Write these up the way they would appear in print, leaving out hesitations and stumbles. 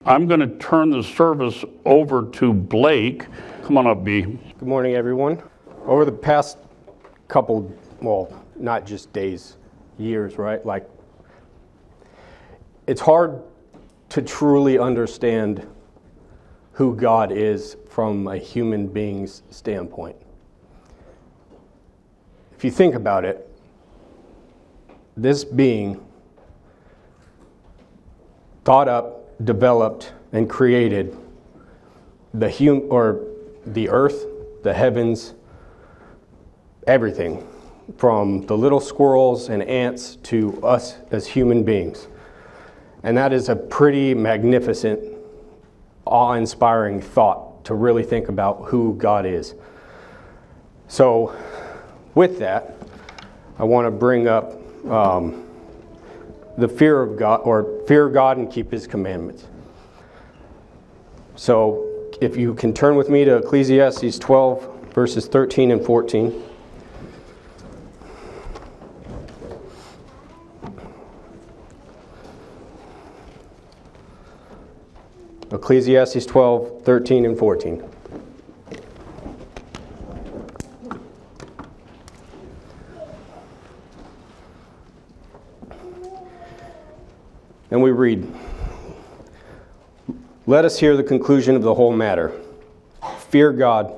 I'm going to turn the service over to Blake. Come on up, B. Good morning, everyone. Over the past couple, well, not just days, years, right? Like, it's hard to truly understand who God is from a human being's standpoint. If you think about it, this being thought up, developed, and created the earth, the heavens, everything, from the little squirrels and ants to us as human beings. And that is a pretty magnificent, awe-inspiring thought to really think about who God is. So, with that, I want to bring up the fear of God, or fear God and keep His commandments. So, if you can turn with me to Ecclesiastes 12, verses 13 and 14. Ecclesiastes 12, 13 and 14. And we read, "Let us hear the conclusion of the whole matter. Fear God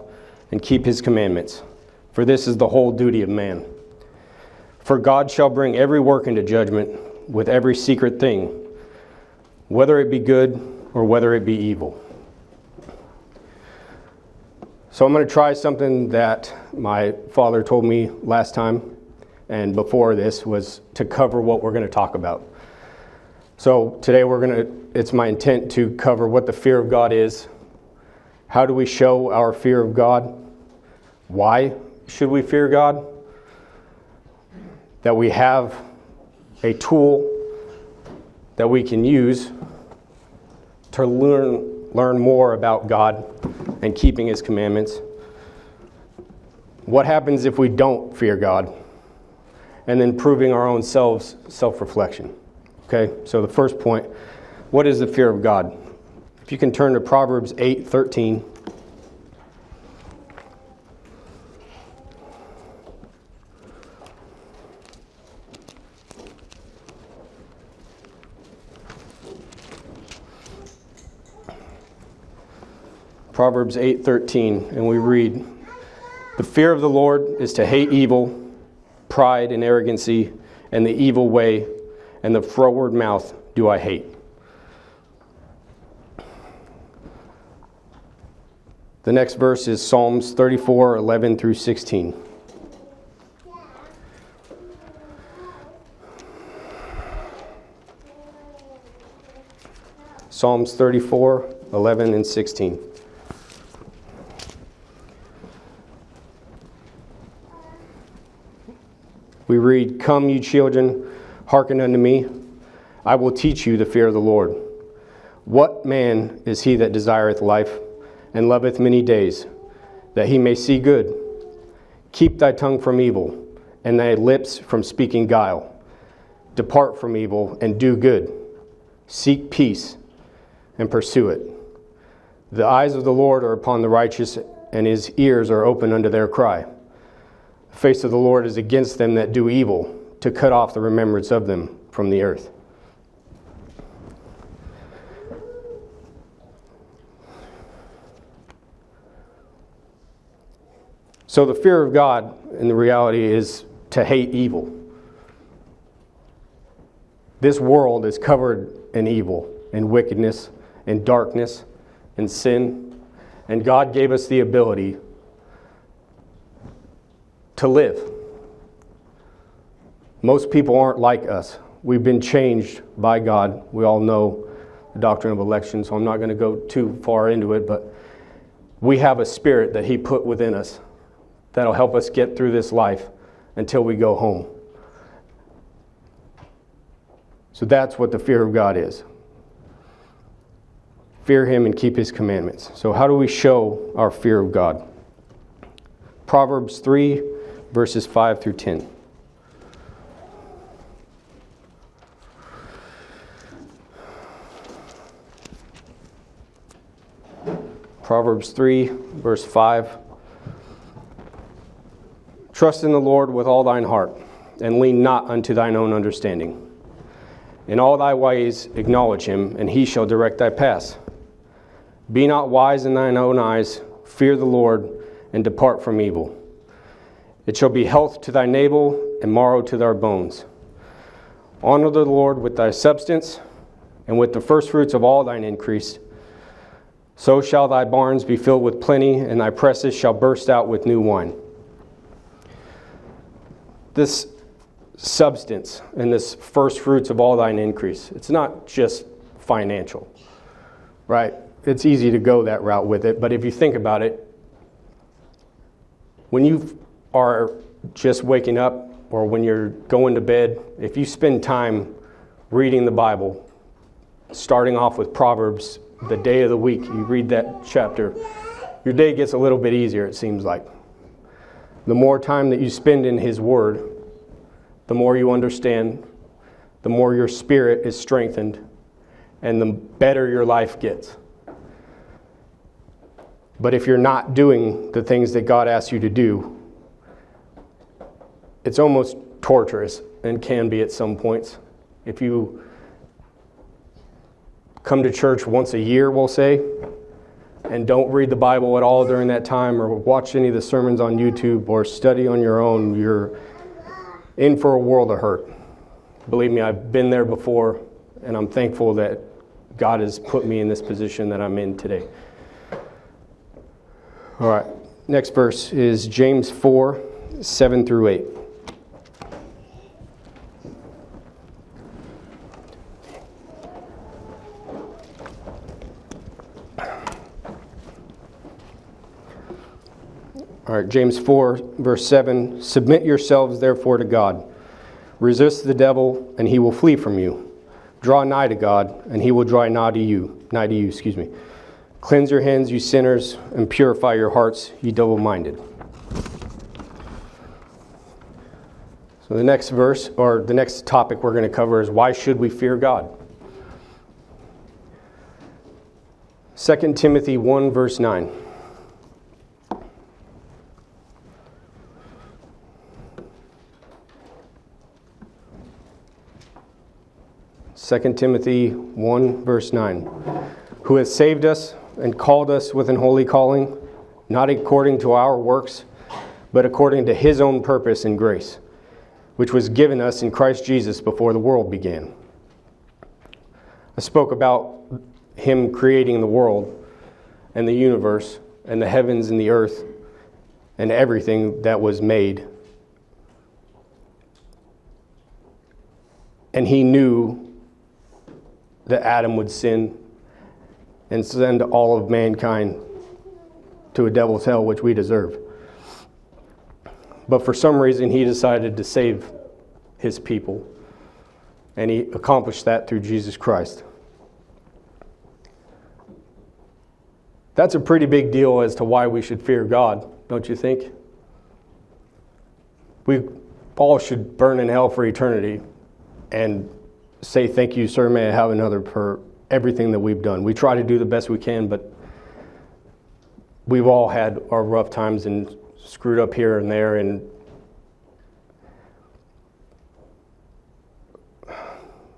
and keep His commandments, for this is the whole duty of man. For God shall bring every work into judgment with every secret thing, whether it be good or whether it be evil." So I'm going to try something that my father told me last time and before this, was to cover what we're going to talk about. So today it's my intent to cover what the fear of God is. How do we show our fear of God? Why should we fear God? That we have a tool that we can use to learn more about God and keeping His commandments. What happens if we don't fear God? And then proving our own self-reflection. Okay, so the first point, what is the fear of God? If you can turn to Proverbs 8:13. Proverbs 8:13, and we read, "The fear of the Lord is to hate evil, pride and arrogancy, and the evil way, and the froward mouth do I hate." The next verse is Psalms 34:11 through 16. Psalms 34:11 and 16. We read, "Come, ye children, hearken unto me. I will teach you the fear of the Lord. What man is he that desireth life, and loveth many days, that he may see good? Keep thy tongue from evil, and thy lips from speaking guile. Depart from evil, and do good. Seek peace, and pursue it. The eyes of the Lord are upon the righteous, and His ears are open unto their cry. The face of the Lord is against them that do evil, to cut off the remembrance of them from the earth." So the fear of God, in the reality, is to hate evil. This world is covered in evil, in wickedness, in darkness, in sin, and God gave us the ability to live. Most people aren't like us. We've been changed by God. We all know the doctrine of election, so I'm not going to go too far into it, but we have a spirit that He put within us that'll help us get through this life until we go home. So that's what the fear of God is. Fear Him and keep His commandments. So how do we show our fear of God? Proverbs 3, verses 5 through 10. Proverbs 3, verse 5. Trust in the Lord with all thine heart, and lean not unto thine own understanding. In all thy ways acknowledge him, and he shall direct thy paths. Be not wise in thine own eyes, fear the Lord, and depart from evil. It shall be health to thy navel, and marrow to thy bones. Honor the Lord with thy substance, and with the firstfruits of all thine increase. So shall thy barns be filled with plenty, and thy presses shall burst out with new wine. This substance and this first fruits of all thine increase, it's not just financial, right? It's easy to go that route with it, but if you think about it, when you are just waking up or when you're going to bed, if you spend time reading the Bible, starting off with Proverbs, the day of the week, you read that chapter, your day gets a little bit easier, it seems like. The more time that you spend in His Word, the more you understand, the more your spirit is strengthened, and the better your life gets. But if you're not doing the things that God asks you to do, it's almost torturous and can be at some points. If you come to church once a year, we'll say, and don't read the Bible at all during that time, or watch any of the sermons on YouTube, or study on your own, you're in for a world of hurt. Believe me, I've been there before, and I'm thankful that God has put me in this position that I'm in today. All right, next verse is James 4, 7 through 8. All right, James 4, verse 7. Submit yourselves therefore to God. Resist the devil, and he will flee from you. Draw nigh to God, and he will draw nigh to you. Cleanse your hands, you sinners, and purify your hearts, ye double-minded. So the next verse, or the next topic we're going to cover is why should we fear God? 2 Timothy 1, verse 9. 2 Timothy 1, verse 9. Who has saved us and called us with an holy calling, not according to our works, but according to His own purpose and grace, which was given us in Christ Jesus before the world began. I spoke about Him creating the world and the universe and the heavens and the earth and everything that was made. And He knew that Adam would sin and send all of mankind to a devil's hell, which we deserve. But for some reason, He decided to save His people, and He accomplished that through Jesus Christ. That's a pretty big deal as to why we should fear God, don't you think? We all should burn in hell for eternity and say, thank you, sir, may I have another, for everything that we've done. We try to do the best we can, but we've all had our rough times and screwed up here and there, and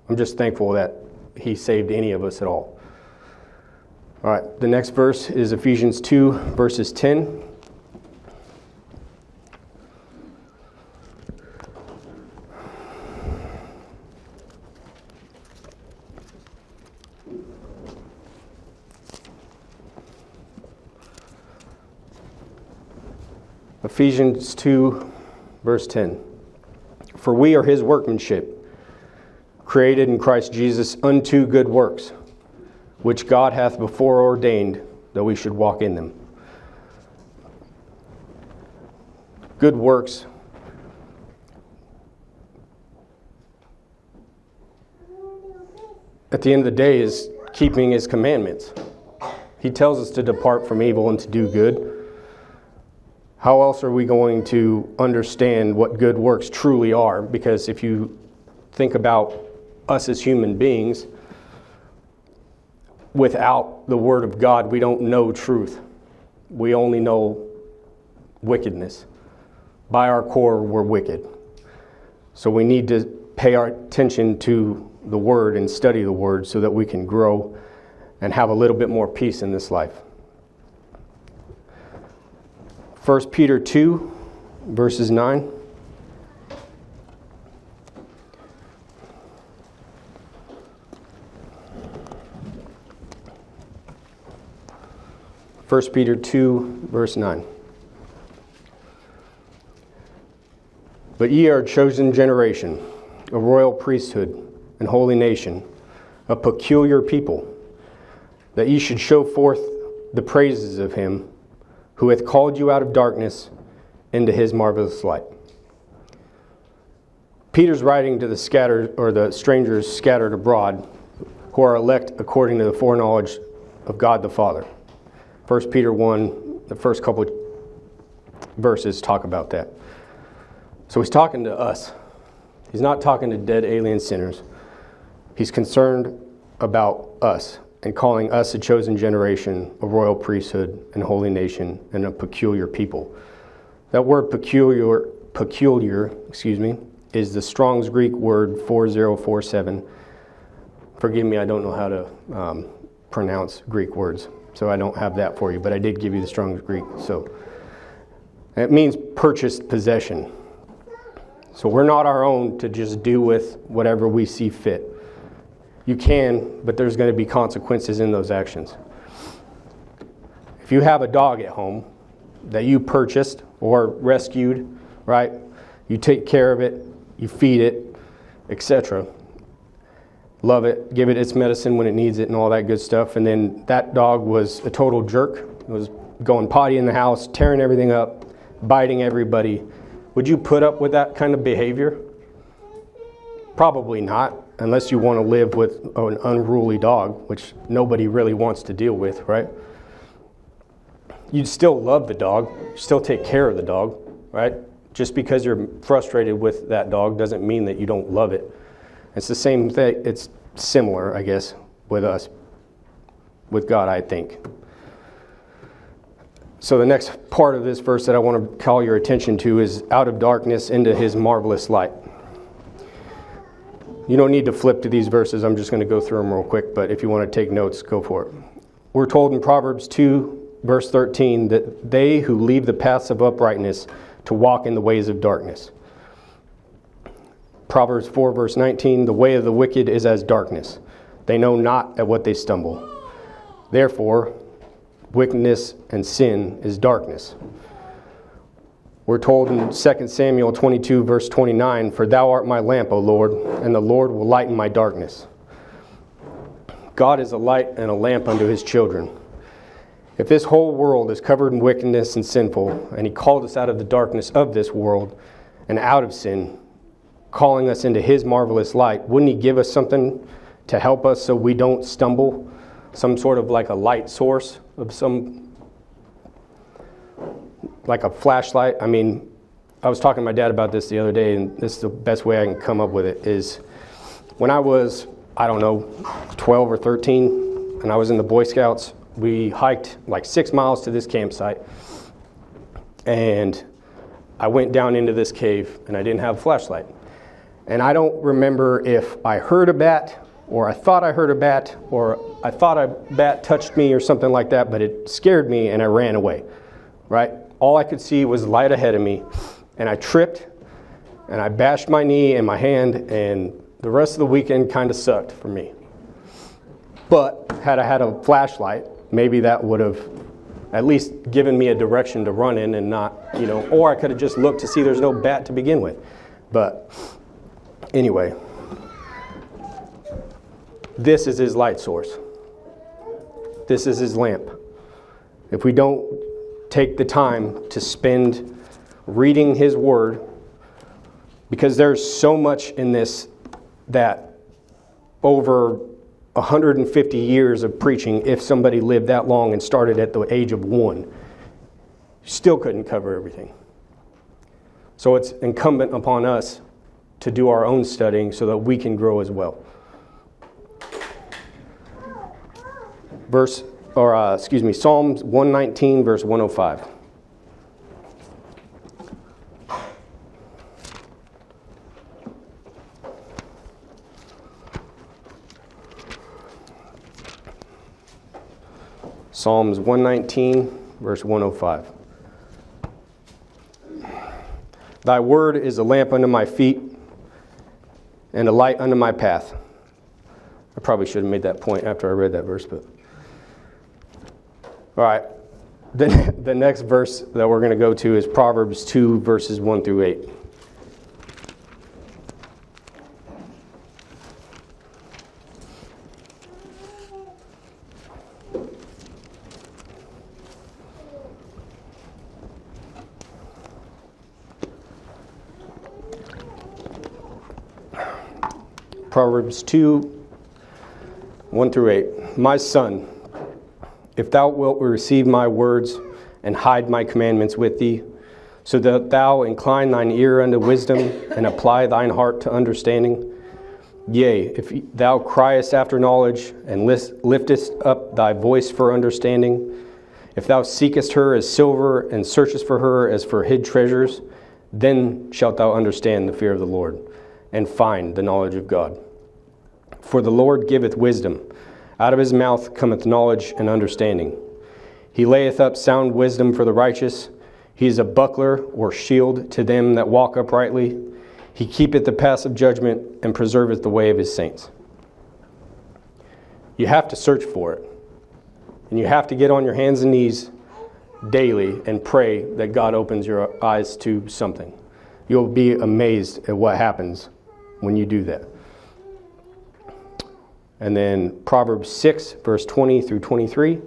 I'm just thankful that He saved any of us at all. All right, the next verse is Ephesians 2, verses 10. Ephesians 2, verse 10. For we are His workmanship, created in Christ Jesus unto good works, which God hath before ordained that we should walk in them. Good works. At the end of the day is keeping His commandments. He tells us to depart from evil and to do good. How else are we going to understand what good works truly are? Because if you think about us as human beings, without the Word of God, we don't know truth. We only know wickedness. By our core, we're wicked. So we need to pay our attention to the Word and study the Word so that we can grow and have a little bit more peace in this life. 1 Peter 2, verses 9. First Peter 2, verse 9. But ye are a chosen generation, a royal priesthood, and holy nation, a peculiar people, that ye should show forth the praises of him who hath called you out of darkness into his marvelous light. Peter's writing to the scattered, or the strangers scattered abroad, who are elect according to the foreknowledge of God the Father. 1 Peter 1, the first couple of verses talk about that. So he's talking to us. He's not talking to dead alien sinners. He's concerned about us and calling us a chosen generation, a royal priesthood, and holy nation, and a peculiar people. That word peculiar, is the Strong's Greek word 4047. Forgive me, I don't know how to pronounce Greek words, so I don't have that for you, but I did give you the Strong's Greek. So it means purchased possession. So we're not our own to just do with whatever we see fit. You can, but there's going to be consequences in those actions. If you have a dog at home that you purchased or rescued, right? You take care of it, you feed it, etc. Love it, give it its medicine when it needs it and all that good stuff. And then that dog was a total jerk. It was going potty in the house, tearing everything up, biting everybody. Would you put up with that kind of behavior? Probably not, unless you want to live with an unruly dog, which nobody really wants to deal with, right? You'd still love the dog, still take care of the dog, right? Just because you're frustrated with that dog doesn't mean that you don't love it. It's the same thing, it's similar, I guess, with us, with God, I think. So the next part of this verse that I want to call your attention to is out of darkness into his marvelous light. You don't need to flip to these verses. I'm just going to go through them real quick, but if you want to take notes, go for it. We're told in Proverbs 2, verse 13, that they who leave the paths of uprightness to walk in the ways of darkness. Proverbs 4, verse 19, the way of the wicked is as darkness. They know not at what they stumble. Therefore, wickedness and sin is darkness. We're told in 2 Samuel 22, verse 29, for thou art my lamp, O Lord, and the Lord will lighten my darkness. God is a light and a lamp unto his children. If this whole world is covered in wickedness and sinful, and he called us out of the darkness of this world and out of sin, calling us into his marvelous light, wouldn't he give us something to help us so we don't stumble? Some sort of like a light source of some, like a flashlight. I mean, I was talking to my dad about this the other day, and this is the best way I can come up with it, is when I was, 12 or 13, and I was in the Boy Scouts, we hiked like 6 miles to this campsite, and I went down into this cave, and I didn't have a flashlight. And I don't remember if I heard a bat, or I thought I heard a bat, or I thought a bat touched me or something like that, but it scared me and I ran away, right? All I could see was light ahead of me, and I tripped, and I bashed my knee and my hand, and the rest of the weekend kind of sucked for me. But had I had a flashlight, maybe that would have at least given me a direction to run in and not, or I could have just looked to see there's no bat to begin with. But anyway, this is his light source. This is his lamp. If we don't take the time to spend reading his word, because there's so much in this that over 150 years of preaching, if somebody lived that long and started at the age of 1, still couldn't cover everything. So it's incumbent upon us to do our own studying so that we can grow as well. Psalms 119, verse 105. Psalms 119, verse 105. Thy word is a lamp unto my feet and a light unto my path. I probably should have made that point after I read that verse, but all right. The next verse that we're going to go to is Proverbs 2, verses 1 through 8. Proverbs 2, 1 through 8. My son, if thou wilt receive my words and hide my commandments with thee, so that thou incline thine ear unto wisdom and apply thine heart to understanding, yea, if thou criest after knowledge and liftest up thy voice for understanding, if thou seekest her as silver and searchest for her as for hid treasures, then shalt thou understand the fear of the Lord and find the knowledge of God. For the Lord giveth wisdom. Out of his mouth cometh knowledge and understanding. He layeth up sound wisdom for the righteous. He is a buckler or shield to them that walk uprightly. He keepeth the paths of judgment and preserveth the way of his saints. You have to search for it. And you have to get on your hands and knees daily and pray that God opens your eyes to something. You'll be amazed at what happens when you do that. And then Proverbs 6, verse 20 through 23.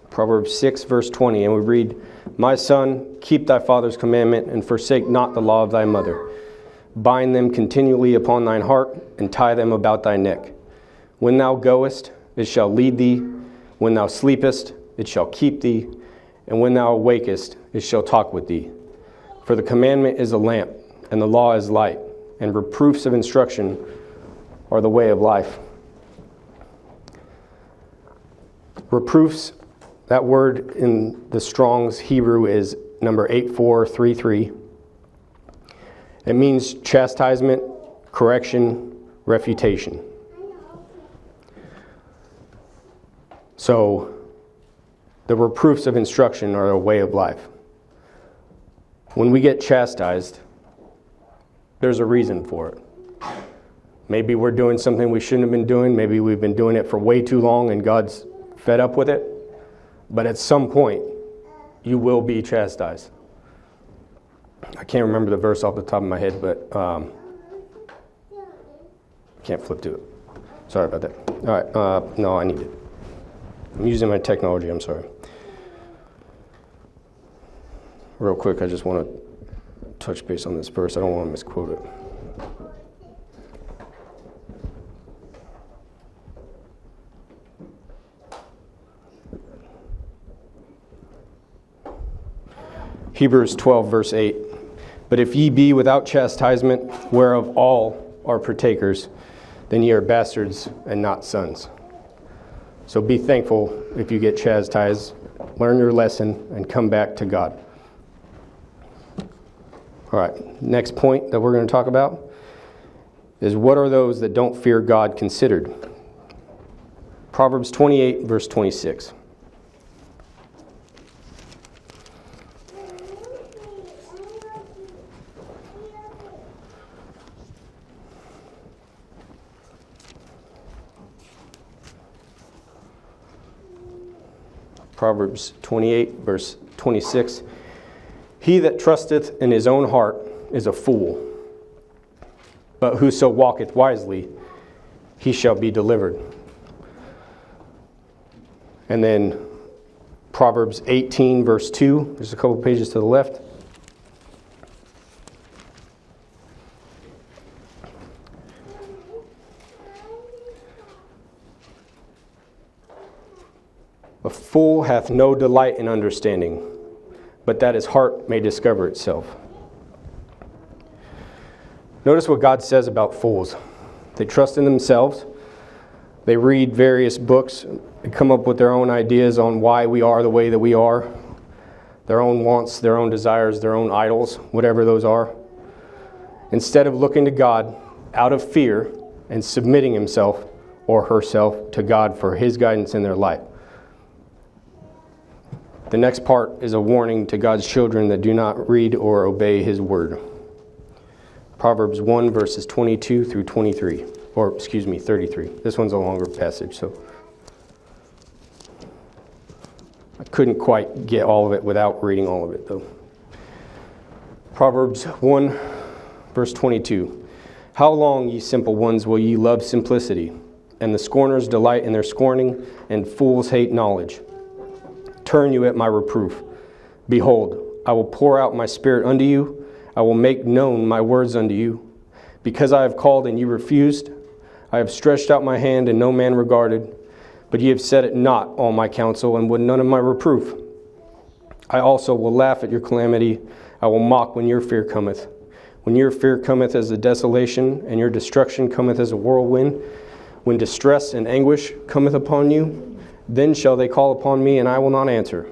Proverbs 6, verse 20, and we read, My son, keep thy father's commandment, and forsake not the law of thy mother. Bind them continually upon thine heart, and tie them about thy neck. When thou goest, it shall lead thee. When thou sleepest, it shall keep thee. And when thou awakest, it shall talk with thee. For the commandment is a lamp, and the law is light, and reproofs of instruction are the way of life. Reproofs, that word in the Strong's Hebrew is number 8433. It means chastisement, correction, refutation. So, the reproofs of instruction are a way of life. When we get chastised, there's a reason for it. Maybe we're doing something we shouldn't have been doing. Maybe we've been doing it for way too long and God's fed up with it. But at some point, you will be chastised. I can't remember the verse off the top of my head, but I can't flip to it. Sorry about that. All right, no, I need it. I'm using my technology, I'm sorry. Real quick, I just want to touch base on this verse. I don't want to misquote it. Hebrews 12, verse 8. But if ye be without chastisement, whereof all are partakers, then ye are bastards and not sons. So be thankful if you get chastised, learn your lesson, and come back to God. All right, next point that we're going to talk about is what are those that don't fear God considered? Proverbs 28, verse 26. Proverbs 28, verse 26. He that trusteth in his own heart is a fool, but whoso walketh wisely, he shall be delivered. And then Proverbs 18, verse 2. There's a couple pages to the left. A fool hath no delight in understanding, but that his heart may discover itself. Notice what God says about fools. They trust in themselves. They read various books and come up with their own ideas on why we are the way that we are. Their own wants, their own desires, their own idols, whatever those are. Instead of looking to God out of fear and submitting himself or herself to God for his guidance in their life. The next part is a warning to God's children that do not read or obey his word. Proverbs 1 verses 22 through 23. Or, 33. This one's a longer passage, so I couldn't quite get all of it without reading all of it, though. Proverbs 1 verse 22. How long, ye simple ones, will ye love simplicity? And the scorners delight in their scorning, and fools hate knowledge. Turn you at my reproof. Behold, I will pour out my spirit unto you. I will make known my words unto you. Because I have called and you refused, I have stretched out my hand and no man regarded. But ye have set at naught all my counsel, and would none of my reproof. I also will laugh at your calamity. I will mock when your fear cometh. When your fear cometh as a desolation, and your destruction cometh as a whirlwind, when distress and anguish cometh upon you, then shall they call upon me, and I will not answer.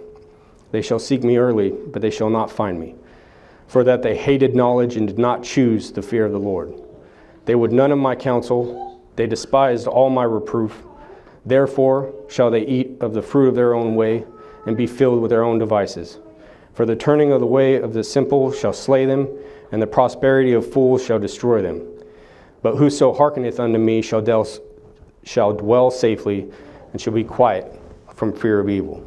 They shall seek me early, but they shall not find me. For that they hated knowledge and did not choose the fear of the Lord. They would none of my counsel. They despised all my reproof. Therefore shall they eat of the fruit of their own way, and be filled with their own devices. For the turning of the way of the simple shall slay them, and the prosperity of fools shall destroy them. But whoso hearkeneth unto me shall dwell safely, and shall be quiet from fear of evil.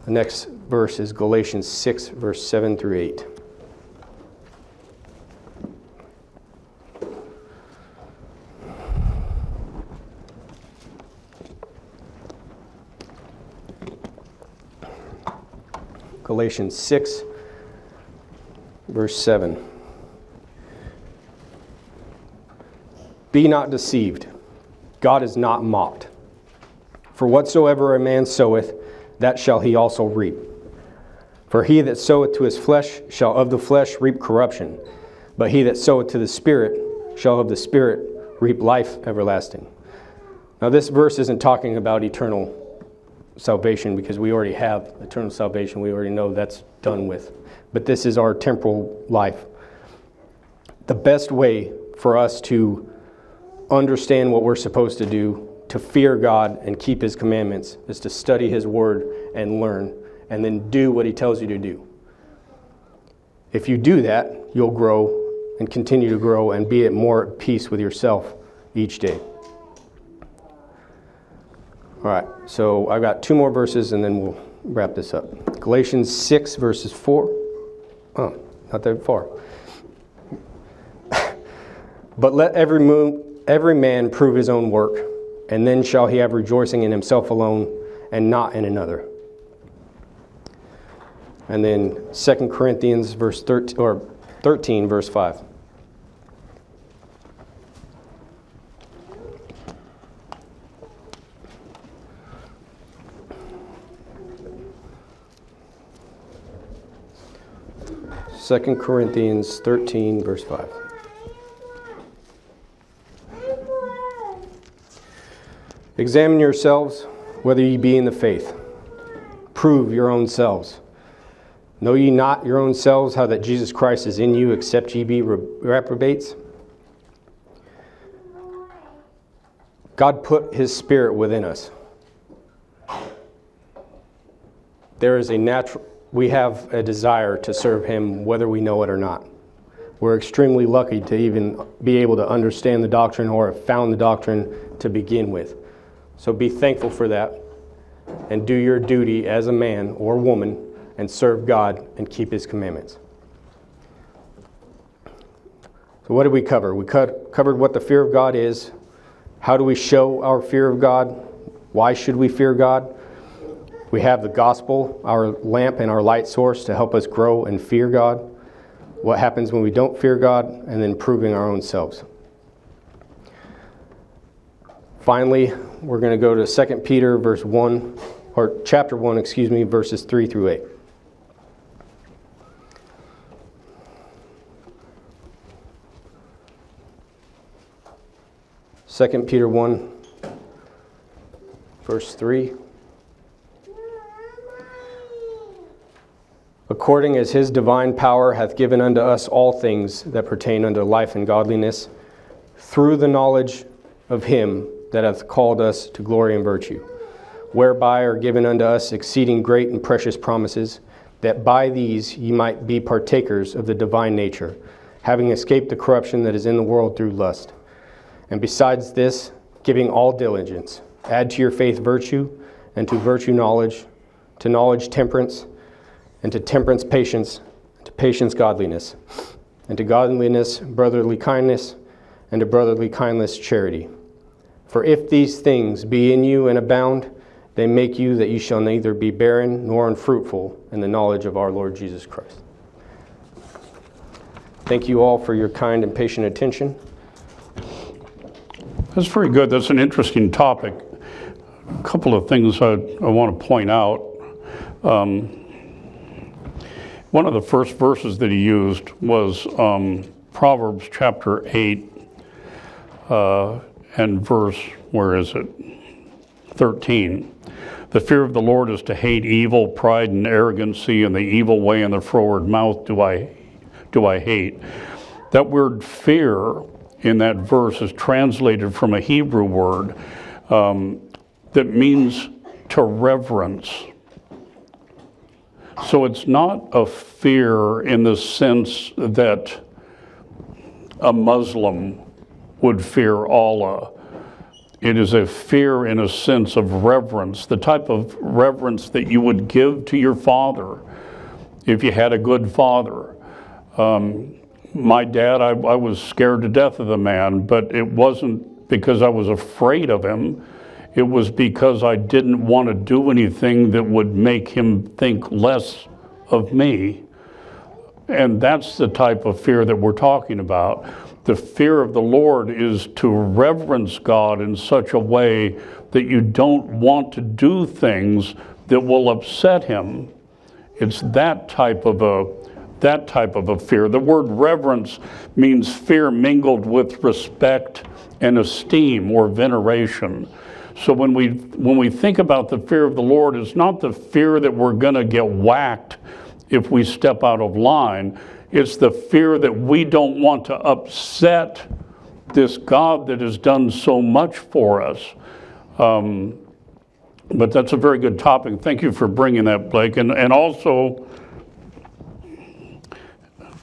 The next verse is Galatians 6, verse 7 through 8. Galatians 6, verse 7. Be not deceived. God is not mocked. For whatsoever a man soweth, that shall he also reap. For he that soweth to his flesh shall of the flesh reap corruption, but he that soweth to the Spirit shall of the Spirit reap life everlasting. Now this verse isn't talking about eternal salvation, because we already have eternal salvation. We already know that's done with. But this is our temporal life. The best way for us to understand what we're supposed to do, to fear God and keep his commandments, is to study his word and learn, and then do what he tells you to do. If you do that, you'll grow and continue to grow and be at more at peace with yourself each day. All right, so I've got 2 more verses and then we'll wrap this up. Galatians 6, verses 4. Oh, not that far. But let every man prove his own work, and then shall he have rejoicing in himself alone and not in another. And then 2 Corinthians 13, verse 5. Second Corinthians 13, verse 5. Examine yourselves whether ye be in the faith. Prove your own selves. Know ye not your own selves how that Jesus Christ is in you, except ye be reprobates? God put his Spirit within us. There is we have a desire to serve him whether we know it or not. We're extremely lucky to even be able to understand the doctrine or have found the doctrine to begin with. So be thankful for that and do your duty as a man or woman and serve God and keep his commandments. So what did we cover? We covered what the fear of God is. How do we show our fear of God? Why should we fear God? We have the gospel, our lamp and our light source to help us grow and fear God. What happens when we don't fear God, and then proving our own selves. finally, we're going to go to 2 Peter chapter 1, verses 3 through 8. Second Peter 1, verse 3. According as his divine power hath given unto us all things that pertain unto life and godliness, through the knowledge of him that hath called us to glory and virtue, whereby are given unto us exceeding great and precious promises, that by these ye might be partakers of the divine nature, having escaped the corruption that is in the world through lust. And besides this, giving all diligence, add to your faith virtue, and to virtue knowledge, to knowledge temperance, and to temperance patience, and to patience godliness, and to godliness brotherly kindness, and to brotherly kindness charity. For if these things be in you and abound, they make you that you shall neither be barren nor unfruitful in the knowledge of our Lord Jesus Christ. Thank you all for your kind and patient attention. That's very good. That's an interesting topic. A couple of things I want to point out. One of the first verses that he used was Proverbs chapter 8 and verse, 13. The fear of the Lord is to hate evil, pride and arrogancy, and the evil way and the froward mouth do I hate. That word fear in that verse is translated from a Hebrew word that means to reverence. So it's not a fear in the sense that a Muslim would fear Allah. It is a fear in a sense of reverence, the type of reverence that you would give to your father if you had a good father. My dad, I was scared to death of the man, but it wasn't because I was afraid of him. It was because I didn't want to do anything that would make him think less of me. And that's the type of fear that we're talking about. The fear of the Lord is to reverence God in such a way that you don't want to do things that will upset him. It's that type of a fear. The word reverence means fear mingled with respect and esteem or veneration. So when we think about the fear of the Lord, it's not the fear that we're going to get whacked if we step out of line. It's the fear that we don't want to upset this God that has done so much for us. But that's a very good topic. Thank you for bringing that, Blake. And also,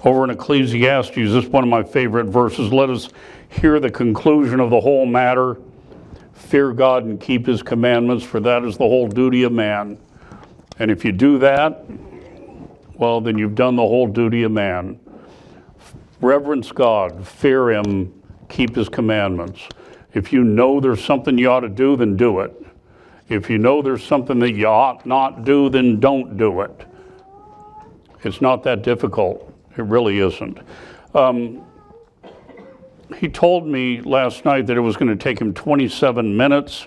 over in Ecclesiastes, this is one of my favorite verses. Let us hear the conclusion of the whole matter. Fear God and keep his commandments, for that is the whole duty of man. And if you do that, well, then you've done the whole duty of man. Reverence God, fear him, keep his commandments. If you know there's something you ought to do, then do it. If you know there's something that you ought not do, then don't do it. It's not that difficult. It really isn't. He told me last night that it was going to take him 27 minutes.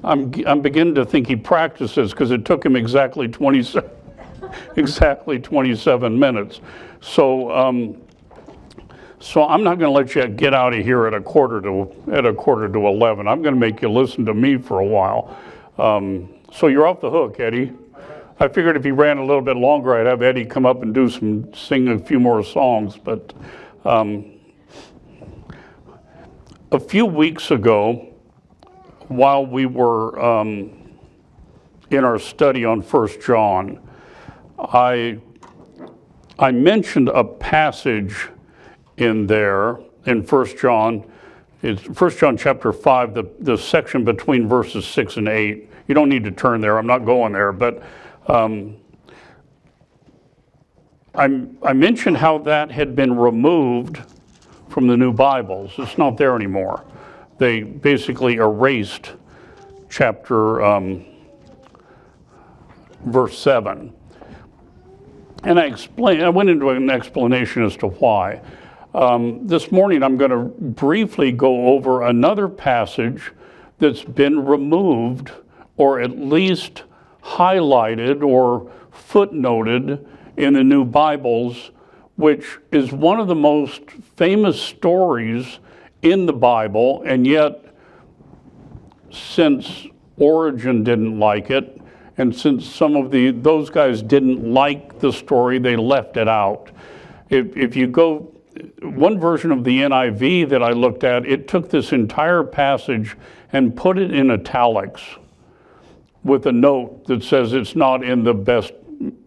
I'm beginning to think he practices because it took him exactly 27 minutes. So I'm not going to let you get out of here at a quarter to 11. I'm going to make you listen to me for a while. So you're off the hook, Eddie. I figured if he ran a little bit longer, I'd have Eddie come up and sing a few more songs. But a few weeks ago, while we were in our study on 1 John, I mentioned a passage in there in 1 John. It's 1 John chapter 5, the section between verses 6 and 8. You don't need to turn there. I'm not going there, but I mentioned how that had been removed from the new Bibles. It's not there anymore. They basically erased chapter verse 7. And I went into an explanation as to why. This morning I'm going to briefly go over another passage that's been removed, or at least highlighted or footnoted in the new Bibles, which is one of the most famous stories in the Bible, and yet since Origen didn't like it, and since some of those guys didn't like the story, they left it out. If you go, one version of the NIV that I looked at, it took this entire passage and put it in italics with a note that says it's not in the best,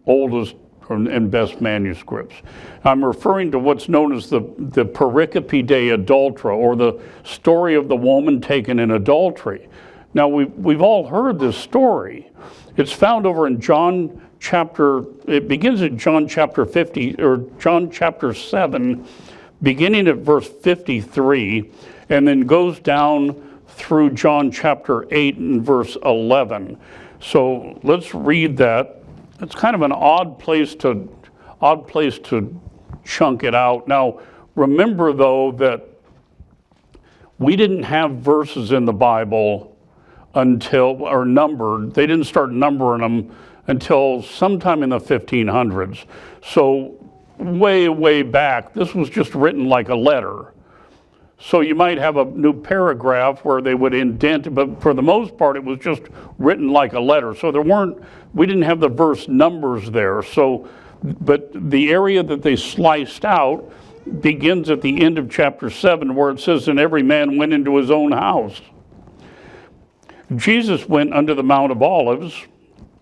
oldest, and best manuscripts. I'm referring to what's known as the Pericope de Adultery, or the story of the woman taken in adultery. Now, we've all heard this story. It's found over in John chapter, it begins at John chapter 50, or John chapter 7, beginning at verse 53, and then goes down through John chapter 8 and verse 11. So let's read that. It's kind of an odd place to chunk it out. Now, remember though that we didn't have verses in the Bible until, or numbered. They didn't start numbering them until sometime in the 1500s. So way, way back, this was just written like a letter. So you might have a new paragraph where they would indent it, but for the most part, it was just written like a letter. So we didn't have the verse numbers there. So, but the area that they sliced out begins at the end of chapter 7, where it says, "And every man went into his own house." Jesus went unto the Mount of Olives.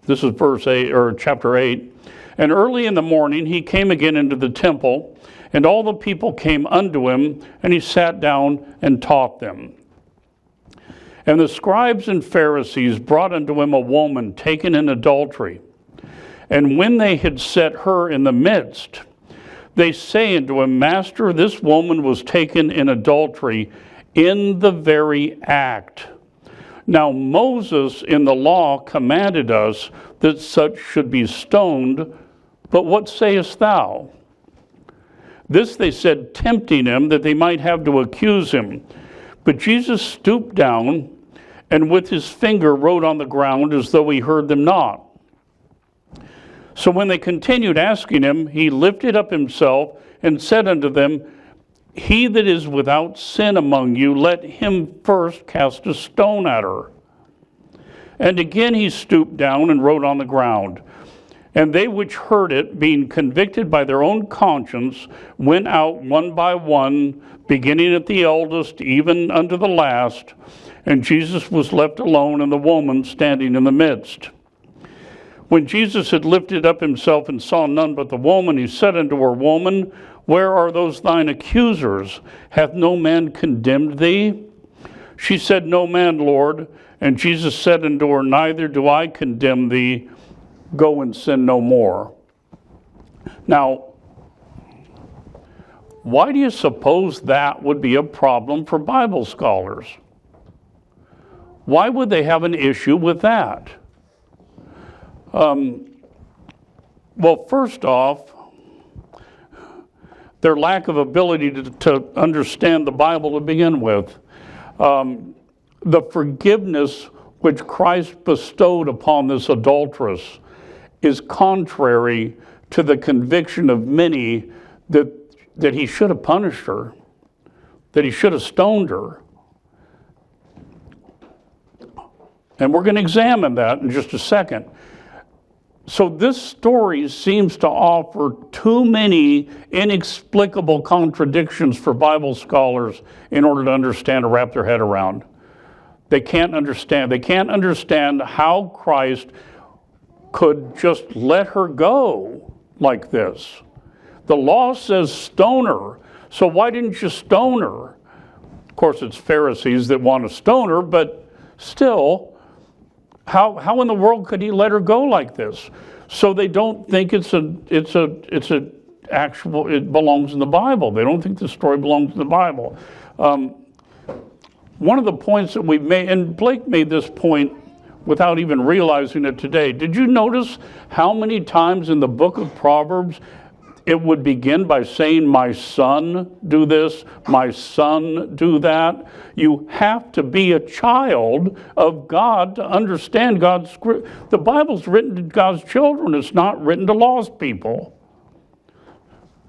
This is verse 8, or chapter 8. "And early in the morning he came again into the temple, and all the people came unto him, and he sat down and taught them. And the scribes and Pharisees brought unto him a woman taken in adultery. And when they had set her in the midst, they say unto him, Master, this woman was taken in adultery in the very act. Now Moses in the law commanded us that such should be stoned, but what sayest thou? This they said, tempting him, that they might have to accuse him. But Jesus stooped down, and with his finger wrote on the ground as though he heard them not. So when they continued asking him, he lifted up himself and said unto them, He that is without sin among you, let him first cast a stone at her. And again he stooped down and wrote on the ground. And they which heard it, being convicted by their own conscience, went out one by one, beginning at the eldest, even unto the last. And Jesus was left alone, and the woman standing in the midst. When Jesus had lifted up himself and saw none but the woman, he said unto her, Woman, where are those thine accusers? Hath no man condemned thee? She said, No man, Lord. And Jesus said unto her, Neither do I condemn thee. Go and sin no more. Now, why do you suppose that would be a problem for Bible scholars? Why would they have an issue with that? Well, first off, their lack of ability to understand the Bible to begin with. The forgiveness which Christ bestowed upon this adulteress is contrary to the conviction of many that he should have punished her, that he should have stoned her. And we're going to examine that in just a second. So this story seems to offer too many inexplicable contradictions for Bible scholars in order to understand or wrap their head around. They can't understand. They can't understand how Christ could just let her go like this. The law says stone her, so why didn't you stone her? Of course, it's Pharisees that want to stone her, but still, how in the world could he let her go like this? So they don't think it belongs in the Bible. They don't think the story belongs in the Bible. One of the points that we've made, and Blake made this point without even realizing it today. Did you notice how many times in the book of Proverbs it would begin by saying, my son, do this, my son, do that. You have to be a child of God to understand God's script. The Bible's written to God's children. It's not written to lost people.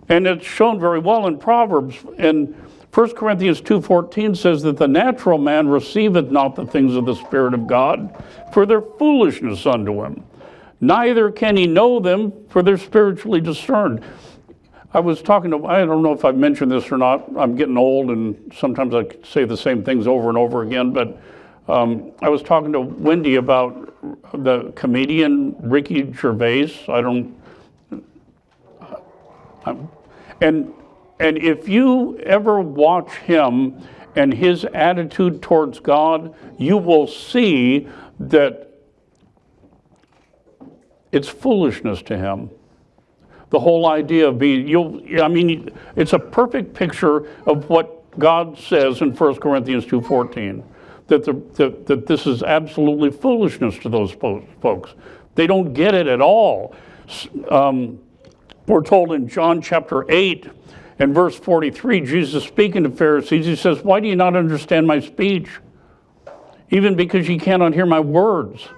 And it's shown very well in Proverbs. And 1 Corinthians 2:14 says that the natural man receiveth not the things of the Spirit of God, for their foolishness unto him. Neither can he know them, for they're spiritually discerned. I was talking to, I don't know if I've mentioned this or not, I'm getting old and sometimes I say the same things over and over again, but I was talking to Wendy about the comedian Ricky Gervais. And if you ever watch him and his attitude towards God, you will see that it's foolishness to him. The whole idea of being, it's a perfect picture of what God says in 1 Corinthians 2:14, that this is absolutely foolishness to those folks. They don't get it at all. We're told in John chapter 8 and verse 43, Jesus speaking to Pharisees, he says, why do you not understand my speech? Even because ye cannot hear my words.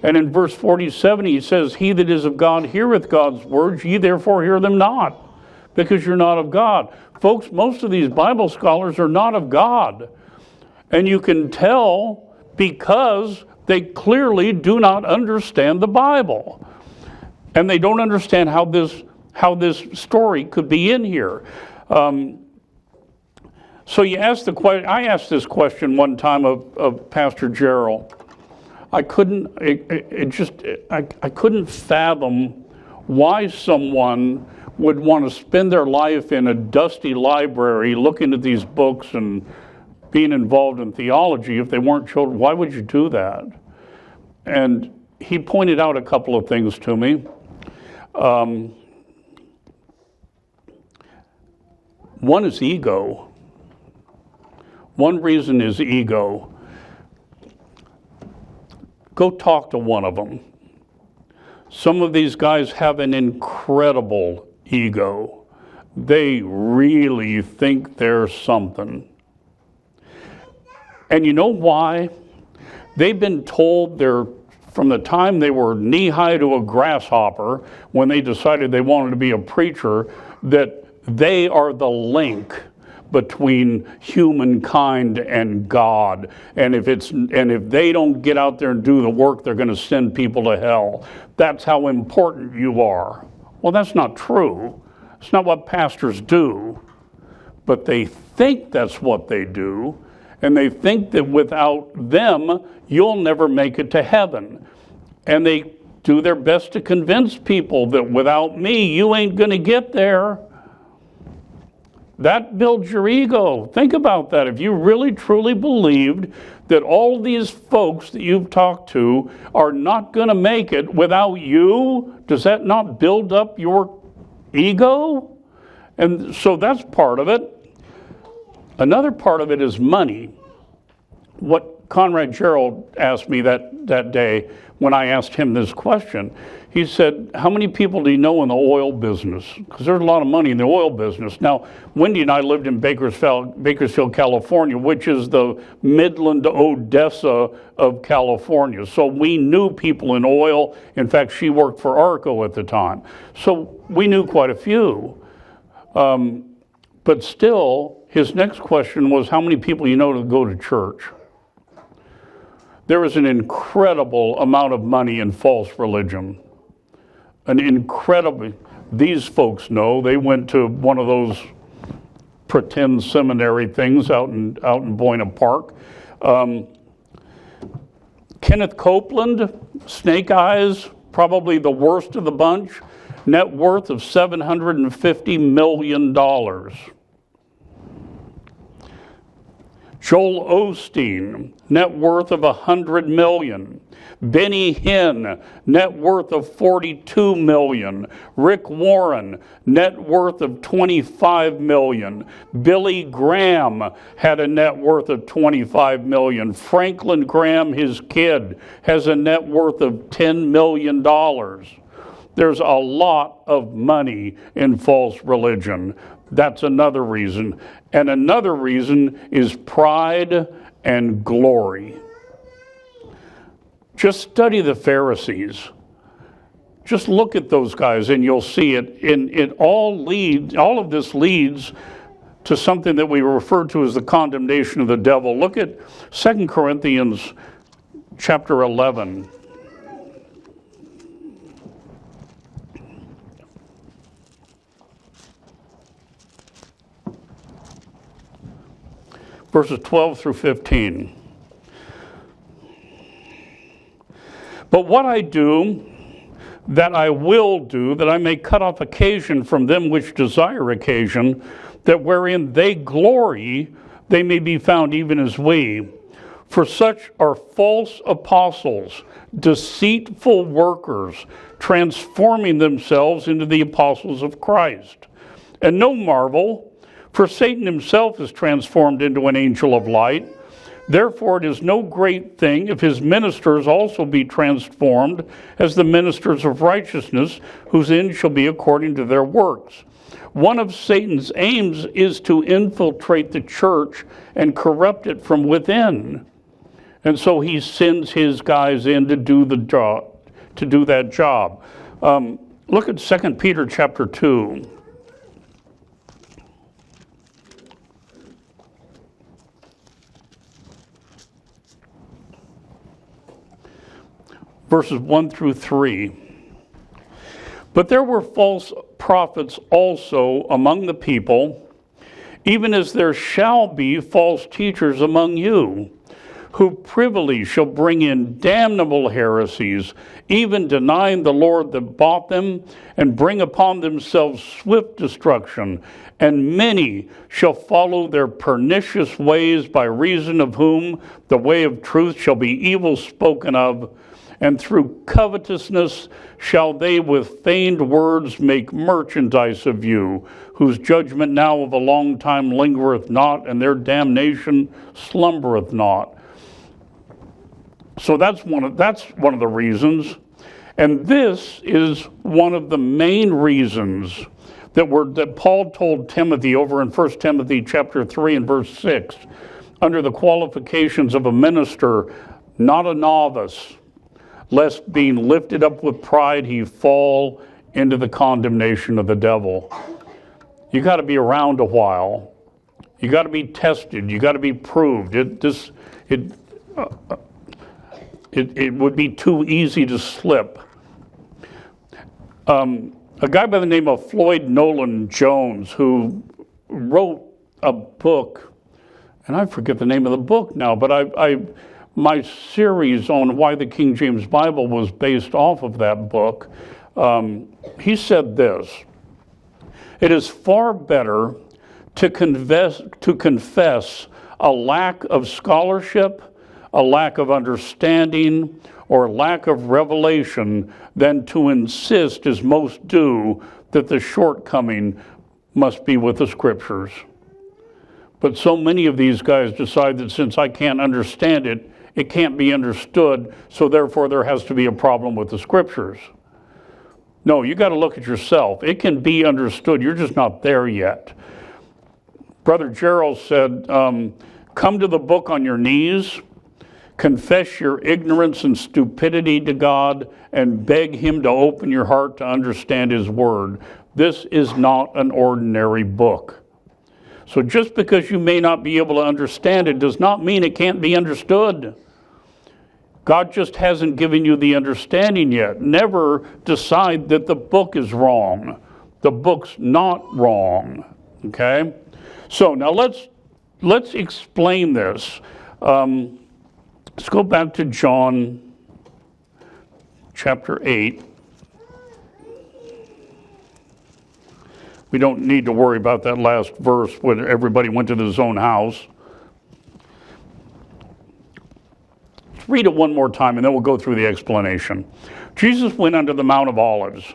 And in verse 47, he says, he that is of God heareth God's words, ye therefore hear them not, because you're not of God. Folks, most of these Bible scholars are not of God. And you can tell because they clearly do not understand the Bible. And they don't understand how this story could be in here. So you ask the question. I asked this question one time of Pastor Gerald. I couldn't fathom why someone would want to spend their life in a dusty library looking at these books and being involved in theology if they weren't children. Why would you do that? And he pointed out a couple of things to me. One is ego. One reason is ego. Go talk to one of them. Some of these guys have an incredible ego. They really think they're something. And you know why? They've been told from the time they were knee-high to a grasshopper, when they decided they wanted to be a preacher, that they are the link between humankind and God. And if they don't get out there and do the work, they're going to send people to hell. That's how important you are. Well, that's not true. It's not what pastors do. But they think that's what they do. And they think that without them, you'll never make it to heaven. And they do their best to convince people that without me, you ain't going to get there. That builds your ego. Think about that. If you really truly believed that all these folks that you've talked to are not going to make it without you, does that not build up your ego? And so that's part of it. Another part of it is money. What Conrad Gerald asked me that day when I asked him this question, he said, how many people do you know in the oil business? Because there's a lot of money in the oil business. Now, Wendy and I lived in Bakersfield, California, which is the Midland Odessa of California. So we knew people in oil. In fact, she worked for Arco at the time. So we knew quite a few. But still, his next question was, how many people you know to go to church? There is an incredible amount of money in false religion. These folks know. They went to one of those pretend seminary things out in Buena Park. Kenneth Copeland, Snake Eyes, probably the worst of the bunch, net worth of $750 million. Joel Osteen, net worth of $100 million. Benny Hinn, net worth of $42 million. Rick Warren, net worth of $25 million. Billy Graham had a net worth of $25 million. Franklin Graham, his kid, has a net worth of $10 million. There's a lot of money in false religion. That's another reason. And another reason is pride and glory. Just study the Pharisees. Just look at those guys and you'll see it. All of this leads to something that we refer to as the condemnation of the devil. Look at 2 Corinthians chapter 11. Verses 12 through 15. But what I do, that I will do, that I may cut off occasion from them which desire occasion, that wherein they glory, they may be found even as we. For such are false apostles, deceitful workers, transforming themselves into the apostles of Christ. And no marvel, for Satan himself is transformed into an angel of light. Therefore it is no great thing if his ministers also be transformed as the ministers of righteousness, whose end shall be according to their works. One of Satan's aims is to infiltrate the church and corrupt it from within. And so he sends his guys in to do the job, to do that job. Look at 2 Peter chapter 2. Verses 1 through 3. But there were false prophets also among the people, even as there shall be false teachers among you, who privily shall bring in damnable heresies, even denying the Lord that bought them, and bring upon themselves swift destruction. And many shall follow their pernicious ways, by reason of whom the way of truth shall be evil spoken of. And through covetousness shall they with feigned words make merchandise of you, whose judgment now of a long time lingereth not, and their damnation slumbereth not. So that's one of the reasons. And this is one of the main reasons that Paul told Timothy over in 1 Timothy chapter 3 and verse 6, under the qualifications of a minister, not a novice, lest being lifted up with pride he fall into the condemnation of the devil. You got to be around a while. You got to be tested. You got to be proved. It would be too easy to slip. A guy by the name of Floyd Nolan Jones, who wrote a book, and I forget the name of the book now, but my series on why the King James Bible was based off of that book, he said this: it is far better to confess a lack of scholarship, a lack of understanding, or lack of revelation than to insist, as most do, that the shortcoming must be with the Scriptures. But so many of these guys decide that since I can't understand it, it can't be understood, so therefore there has to be a problem with the Scriptures. No, you got to look at yourself. It can be understood. You're just not there yet. Brother Gerald said, come to the book on your knees, confess your ignorance and stupidity to God, and beg Him to open your heart to understand His Word. This is not an ordinary book. So just because you may not be able to understand it does not mean it can't be understood. God just hasn't given you the understanding yet. Never decide that the book is wrong. The book's not wrong. Okay? So now let's explain this. Let's go back to John chapter 8. We don't need to worry about that last verse when everybody went to his own house. Let's read it one more time and then we'll go through the explanation. Jesus went unto the Mount of Olives,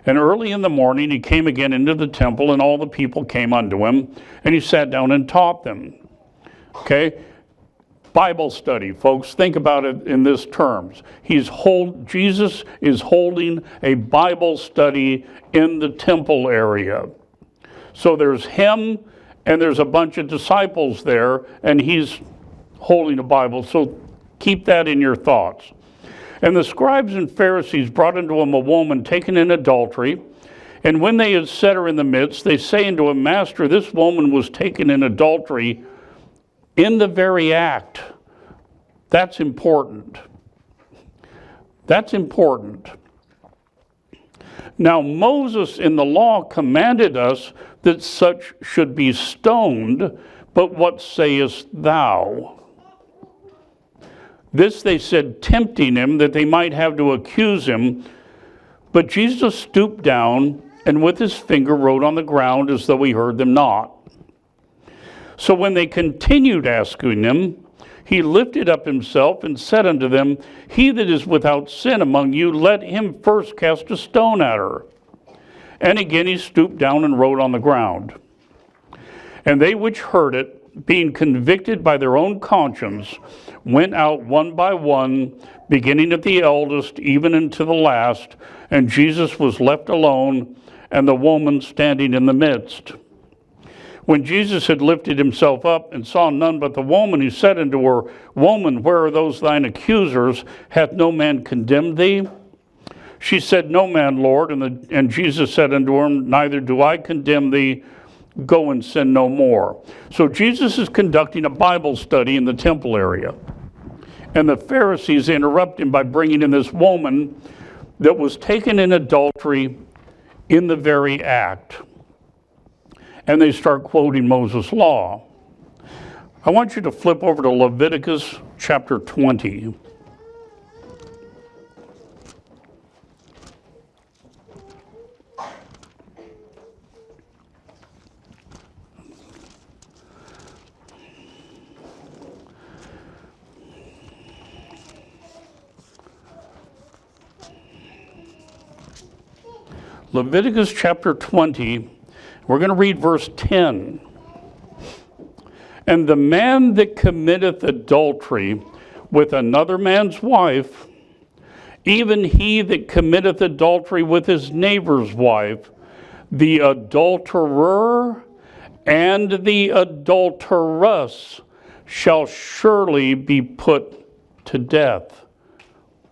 and early in the morning he came again into the temple, and all the people came unto him, and he sat down and taught them. Okay? Bible study, folks. Think about it in this terms. Jesus is holding a Bible study in the temple area. So there's him and there's a bunch of disciples there, and he's holding a Bible. So keep that in your thoughts. And the scribes and Pharisees brought unto him a woman taken in adultery. And when they had set her in the midst, they say unto him, Master, this woman was taken in adultery in the very act. That's important. That's important. Now, Moses in the law commanded us that such should be stoned, but what sayest thou? This they said, tempting him, that they might have to accuse him. But Jesus stooped down, and with his finger wrote on the ground as though he heard them not. So when they continued asking him, he lifted up himself and said unto them, He that is without sin among you, let him first cast a stone at her. And again he stooped down and wrote on the ground. And they which heard it, being convicted by their own conscience, went out one by one, beginning at the eldest, even unto the last, and Jesus was left alone, and the woman standing in the midst. When Jesus had lifted himself up and saw none but the woman, he said unto her, Woman, where are those thine accusers? Hath no man condemned thee? She said, No man, Lord. And Jesus said unto her, Neither do I condemn thee. Go and sin no more. So Jesus is conducting a Bible study in the temple area. And the Pharisees interrupt him by bringing in this woman that was taken in adultery in the very act. And they start quoting Moses' law. I want you to flip over to Leviticus chapter 20. Leviticus chapter 20, we're going to read verse 10. And the man that committeth adultery with another man's wife, even he that committeth adultery with his neighbor's wife, the adulterer and the adulteress shall surely be put to death.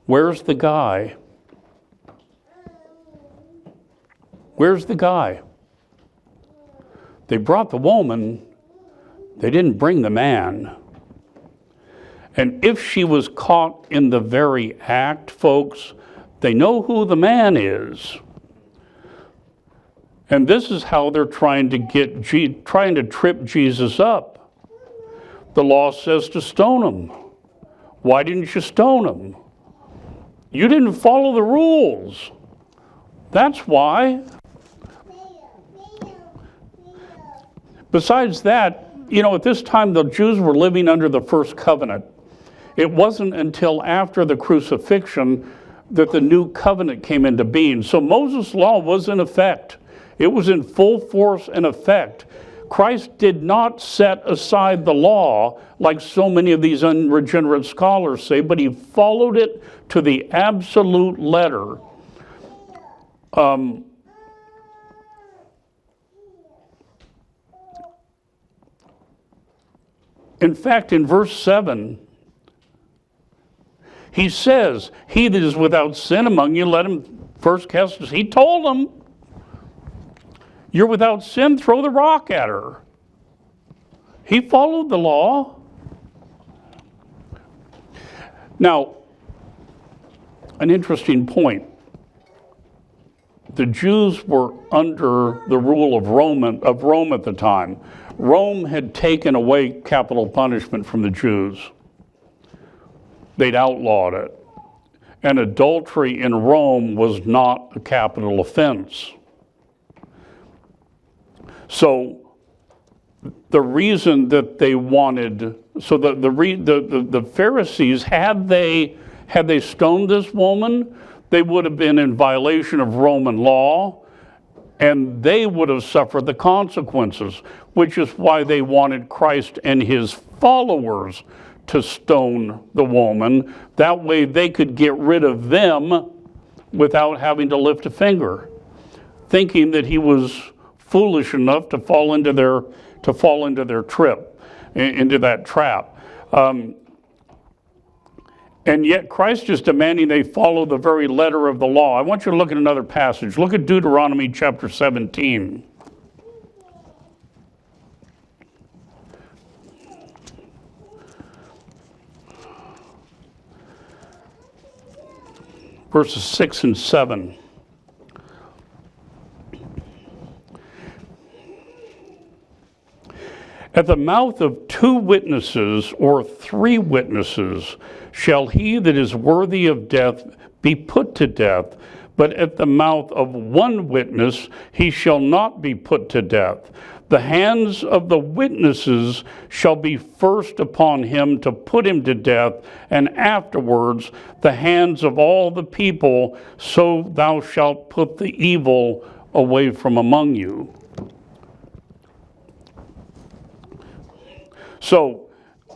Where's the guy? Where's the guy? They brought the woman, they didn't bring the man. And if she was caught in the very act, folks, they know who the man is. And this is how they're trying to trip Jesus up. The law says to stone him. Why didn't you stone him? You didn't follow the rules. That's why. Besides that, at this time the Jews were living under the first covenant. It wasn't until after the crucifixion that the new covenant came into being. So Moses' law was in effect. It was in full force and effect. Christ did not set aside the law like so many of these unregenerate scholars say, but he followed it to the absolute letter. In fact, in verse 7, he says, He that is without sin among you, let him first cast us. He told them, you're without sin, throw the rock at her. He followed the law. Now, an interesting point. The Jews were under the rule of Rome at the time. Rome had taken away capital punishment from the Jews. They'd outlawed it. And adultery in Rome was not a capital offense. So the reason that they wanted, so the Pharisees, had they stoned this woman, they would have been in violation of Roman law, and they would have suffered the consequences, which is why they wanted Christ and his followers to stone the woman. That way they could get rid of them without having to lift a finger, thinking that he was foolish enough to fall into their trip, into that trap. And yet Christ is demanding they follow the very letter of the law. I want you to look at another passage. Look at Deuteronomy chapter 17. Verses 6 and 7. At the mouth of 2 witnesses or 3 witnesses shall he that is worthy of death be put to death, but at the mouth of 1 witness he shall not be put to death. The hands of the witnesses shall be first upon him to put him to death, and afterwards the hands of all the people, so thou shalt put the evil away from among you. So,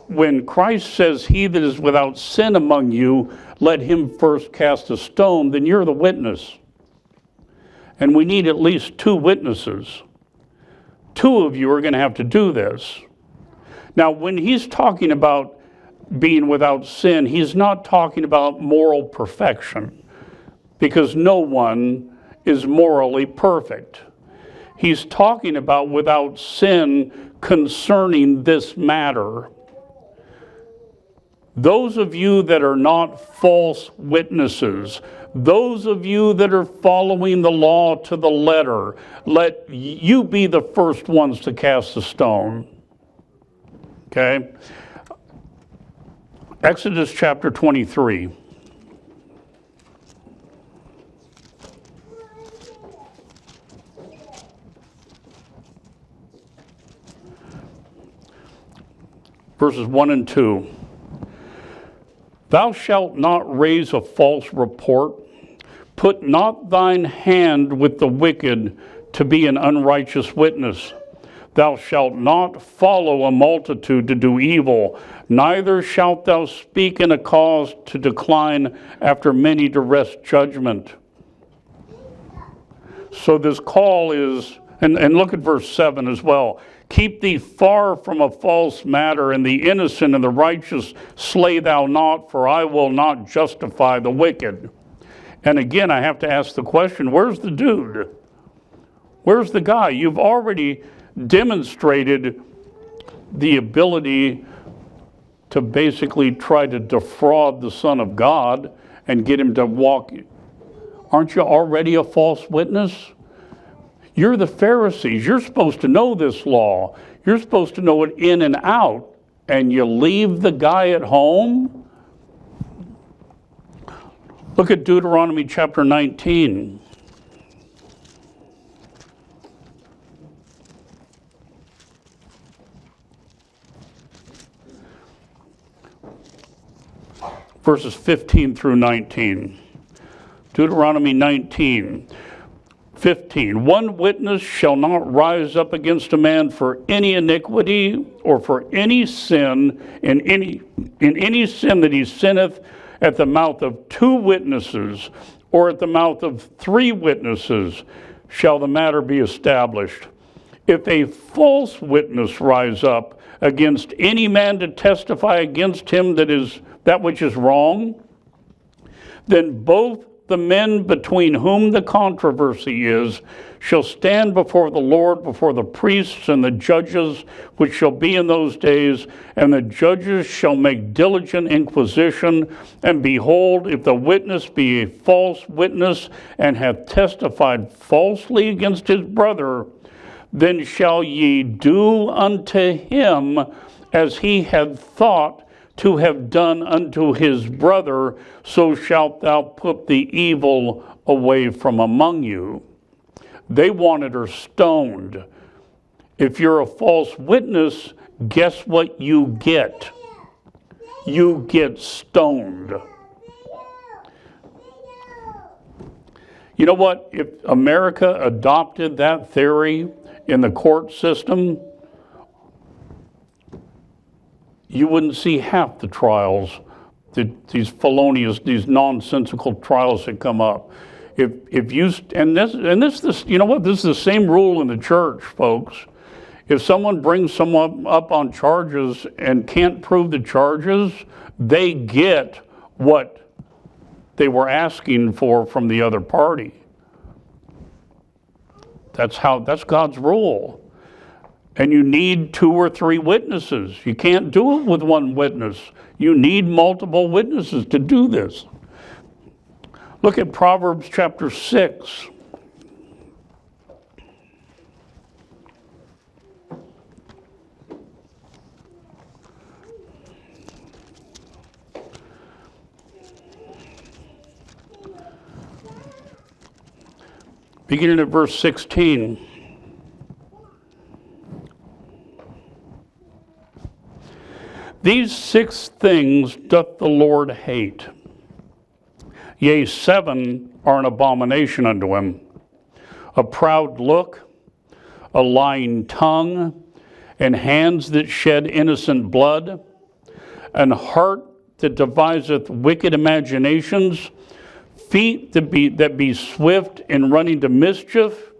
when Christ says, he that is without sin among you, let him first cast a stone, then you're the witness. And we need at least 2 witnesses. 2 of you are going to have to do this. Now, when he's talking about being without sin, he's not talking about moral perfection, because no one is morally perfect. He's talking about without sin concerning this matter. Those of you that are not false witnesses, those of you that are following the law to the letter, let you be the first ones to cast the stone. Okay? Exodus chapter 23. Verses 1 and 2. Thou shalt not raise a false report. Put not thine hand with the wicked to be an unrighteous witness. Thou shalt not follow a multitude to do evil, neither shalt thou speak in a cause to decline after many to wrest judgment. So this call is, and look at verse 7 as well. Keep thee far from a false matter, and the innocent and the righteous slay thou not, for I will not justify the wicked. And again, I have to ask the question, where's the dude? Where's the guy? You've already demonstrated the ability to basically try to defraud the Son of God and get him to walk. Aren't you already a false witness? You're the Pharisees. You're supposed to know this law. You're supposed to know it in and out. And you leave the guy at home? Look at Deuteronomy chapter 19. Verses 15 through 19. Deuteronomy 19. 15. 1 witness shall not rise up against a man for any iniquity or for any sin, in any sin that he sinneth, at the mouth of 2 witnesses or at the mouth of 3 witnesses shall the matter be established. If a false witness rise up against any man to testify against him that which is wrong, then both the men between whom the controversy is shall stand before the Lord, before the priests and the judges which shall be in those days, and the judges shall make diligent inquisition. And behold, if the witness be a false witness and hath testified falsely against his brother, then shall ye do unto him as he had thought to have done unto his brother, so shalt thou put the evil away from among you. They wanted her stoned. If you're a false witness, guess what you get? You get stoned. You know what? If America adopted that theory in the court system, you wouldn't see half the trials, these felonious, these nonsensical trials that come up. If you this you know what? This is the same rule in the church, folks. If someone brings someone up on charges and can't prove the charges, they get what they were asking for from the other party. That's God's rule. And you need 2 or 3 witnesses. You can't do it with one witness. You need multiple witnesses to do this. Look at Proverbs chapter 6. Beginning at verse 16. These 6 things doth the Lord hate. Yea, 7 are an abomination unto him. A proud look, a lying tongue, and hands that shed innocent blood, an heart that deviseth wicked imaginations, feet that be swift in running to mischief,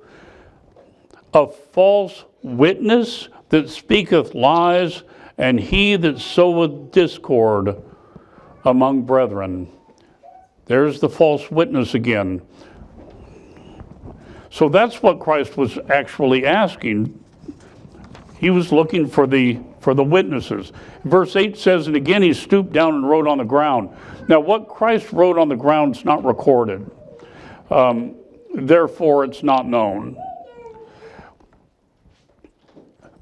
a false witness that speaketh lies, and he that soweth discord among brethren. There's the false witness again. So that's what Christ was actually asking. He was looking for the witnesses. Verse 8 says, and again he stooped down and wrote on the ground. Now what Christ wrote on the ground is not recorded. Therefore it's not known.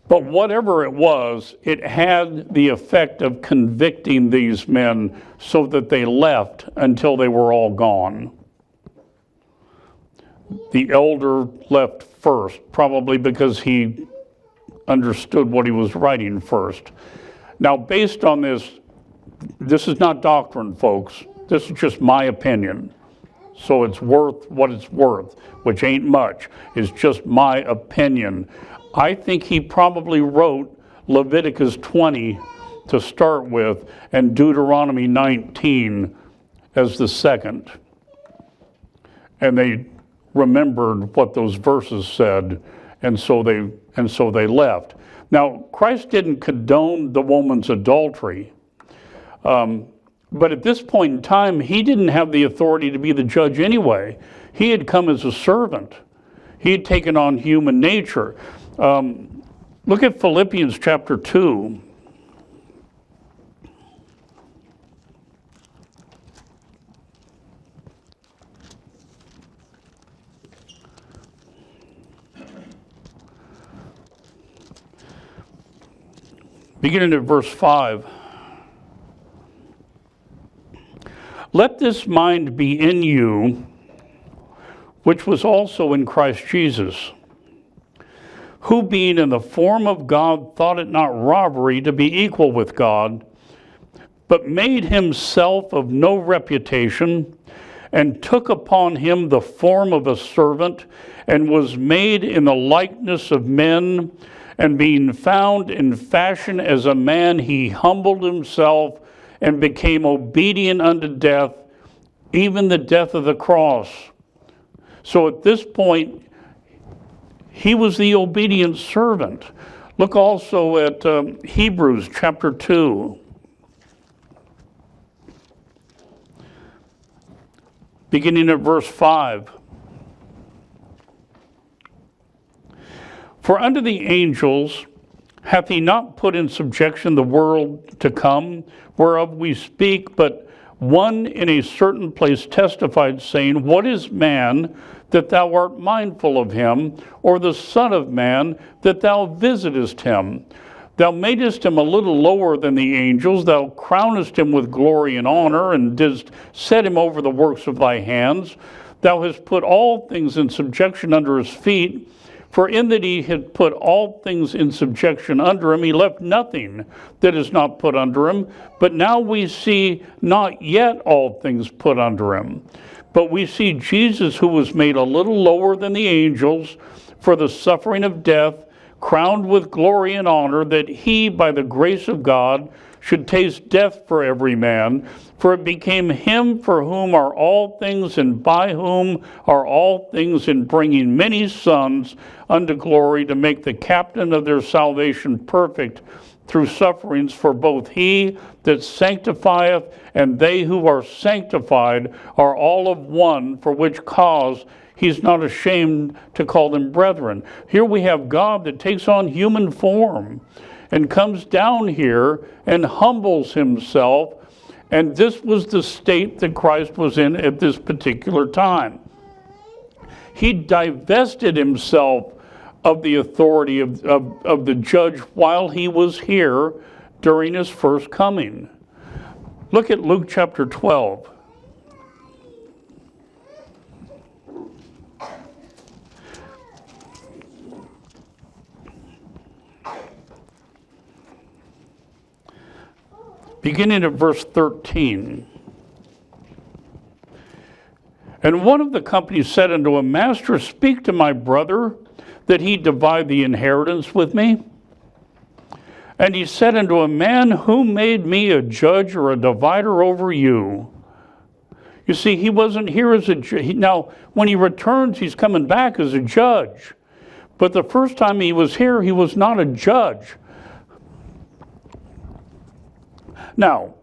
But whatever it was, it had the effect of convicting these men so that they left until they were all gone. The elder left first, probably because he understood what he was writing first. Now, based on this is not doctrine, folks. This is just my opinion. So it's worth what it's worth, which ain't much. It's just my opinion. I think he probably wrote Leviticus 20 to start with and Deuteronomy 19 as the second. And they remembered what those verses said, and so they left. Now, Christ didn't condone the woman's adultery, but at this point in time, he didn't have the authority to be the judge anyway. He had come as a servant. He had taken on human nature. Look at Philippians chapter 2. Beginning at verse 5. Let this mind be in you, which was also in Christ Jesus, who being in the form of God thought it not robbery to be equal with God, but made himself of no reputation, and took upon him the form of a servant, and was made in the likeness of men, and being found in fashion as a man, he humbled himself and became obedient unto death, even the death of the cross. So at this point, he was the obedient servant. Look also at Hebrews chapter 2. Beginning at verse 5. For unto the angels hath he not put in subjection the world to come, whereof we speak, but one in a certain place testified, saying, What is man, that thou art mindful of him, or the Son of Man, that thou visitest him? Thou madest him a little lower than the angels, thou crownest him with glory and honor, and didst set him over the works of thy hands. Thou hast put all things in subjection under his feet. For in that he had put all things in subjection under him, he left nothing that is not put under him. But now we see not yet all things put under him. But we see Jesus, who was made a little lower than the angels for the suffering of death, crowned with glory and honor, that he, by the grace of God, should taste death for every man. For it became him for whom are all things, and by whom are all things, in bringing many sons unto glory, to make the captain of their salvation perfect through sufferings. For both he that sanctifieth and they who are sanctified are all of one, for which cause he's not ashamed to call them brethren. Here we have God that takes on human form and comes down here and humbles himself. And this was the state that Christ was in at this particular time. He divested himself of the authority of the judge while he was here during his first coming. Look at Luke chapter 12. Beginning at verse 13. And one of the company said unto him, Master, speak to my brother, that he divide the inheritance with me. And he said unto him, Man, who made me a judge or a divider over you? You see, he wasn't here as a judge. Now, when he returns, he's coming back as a judge. But the first time he was here, he was not a judge. Now,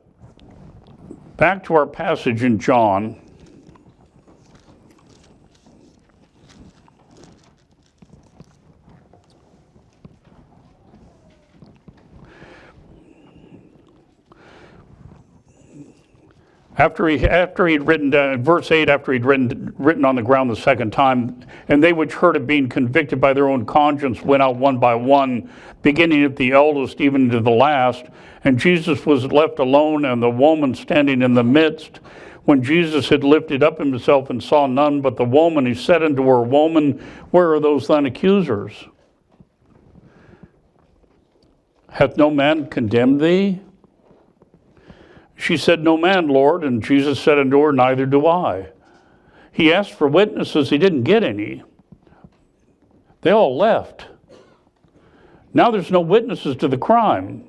back to our passage in John. After he'd written, verse 8, after he'd written on the ground the second time, and they which heard it being convicted by their own conscience went out one by one, beginning at the eldest even to the last. And Jesus was left alone, and the woman standing in the midst. When Jesus had lifted up himself and saw none but the woman, he said unto her, Woman, where are those thine accusers? Hath no man condemned thee? She said, No man, Lord. And Jesus said unto her, Neither do I. He asked for witnesses. He didn't get any. They all left. Now there's no witnesses to the crime.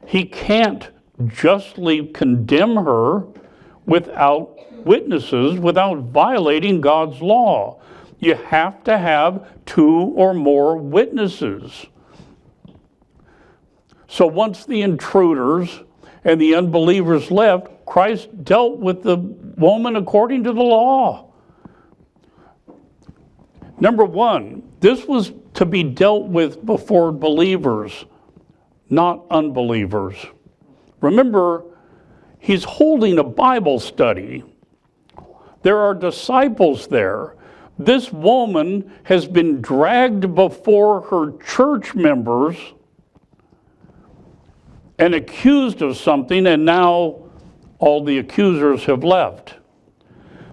He can't justly condemn her without witnesses, without violating God's law. You have to have 2 or more witnesses. So once the intruders and the unbelievers left, Christ dealt with the woman according to the law. Number 1, this was to be dealt with before believers, not unbelievers. Remember, he's holding a Bible study. There are disciples there. This woman has been dragged before her church members and accused of something, and now all the accusers have left.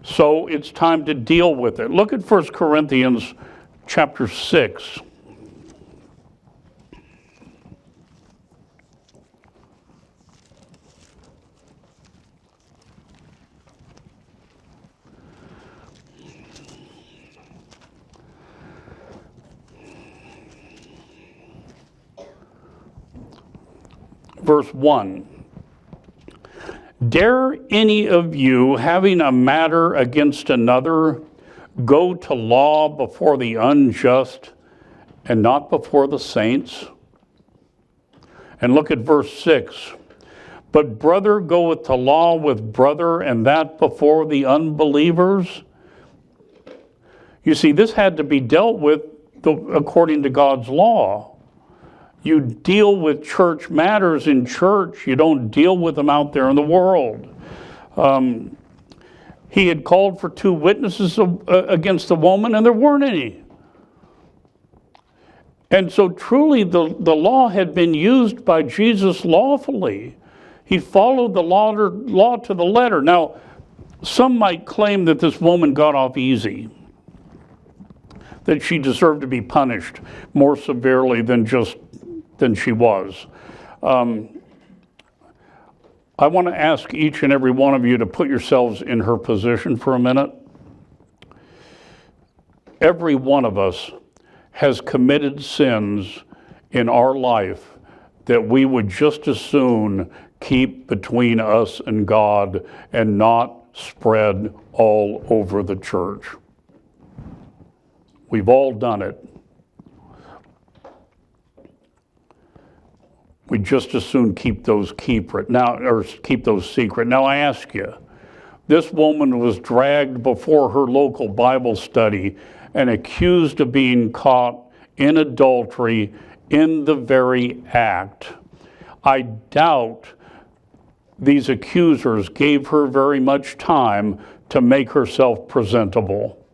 So it's time to deal with it. Look at 1 Corinthians chapter 6. Verse 1. Dare any of you, having a matter against another, go to law before the unjust and not before the saints? And look at verse 6. But brother goeth to law with brother, and that before the unbelievers? You see, this had to be dealt with according to God's law. You deal with church matters in church. You don't deal with them out there in the world. He had called for 2 witnesses against the woman, and there weren't any. And so truly the law had been used by Jesus lawfully. He followed the law to the letter. Now, some might claim that this woman got off easy. that she deserved to be punished more severely than she was. I want to ask each and every one of you to put yourselves in her position for a minute. Every one of us has committed sins in our life that we would just as soon keep between us and God and not spread all over the church. We've all done it. We just as soon keep those secret. Now I ask you, this woman was dragged before her local Bible study and accused of being caught in adultery in the very act. I doubt these accusers gave her very much time to make herself presentable.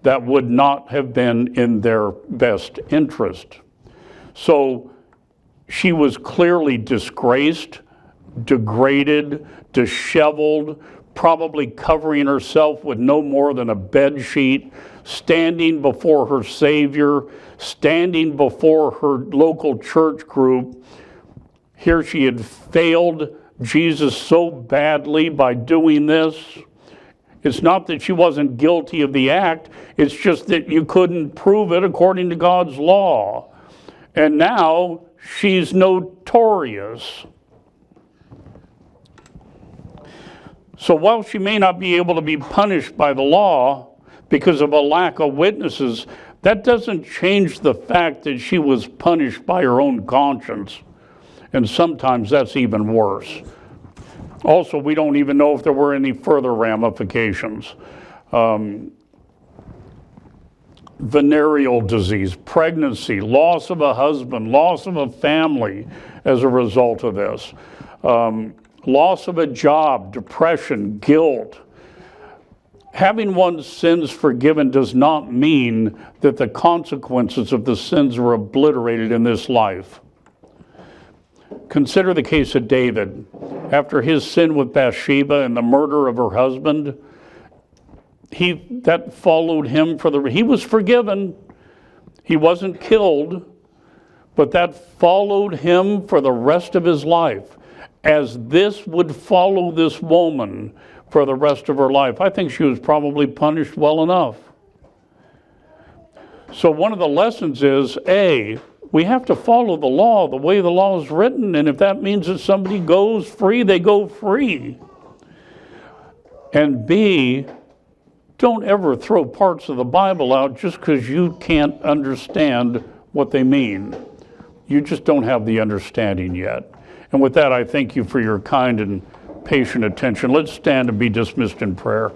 That would not have been in their best interest. So she was clearly disgraced, degraded, disheveled, probably covering herself with no more than a bed sheet, standing before her Savior, standing before her local church group. Here she had failed Jesus so badly by doing this. It's not that she wasn't guilty of the act, it's just that you couldn't prove it according to God's law. And now she's notorious. So while she may not be able to be punished by the law because of a lack of witnesses, that doesn't change the fact that she was punished by her own conscience. And sometimes that's even worse. Also, we don't even know if there were any further ramifications. Venereal disease, pregnancy, loss of a husband, loss of a family as a result of this, loss of a job, depression, guilt. Having one's sins forgiven does not mean that the consequences of the sins are obliterated in this life. Consider the case of David. After his sin with Bathsheba and the murder of her husband, that followed him he was forgiven. He wasn't killed, but that followed him for the rest of his life, as this would follow this woman for the rest of her life. I think she was probably punished well enough. So one of the lessons is, A, we have to follow the law the way the law is written, and if that means that somebody goes free, they go free. And B, don't ever throw parts of the Bible out just because you can't understand what they mean. You just don't have the understanding yet. And with that, I thank you for your kind and patient attention. Let's stand and be dismissed in prayer.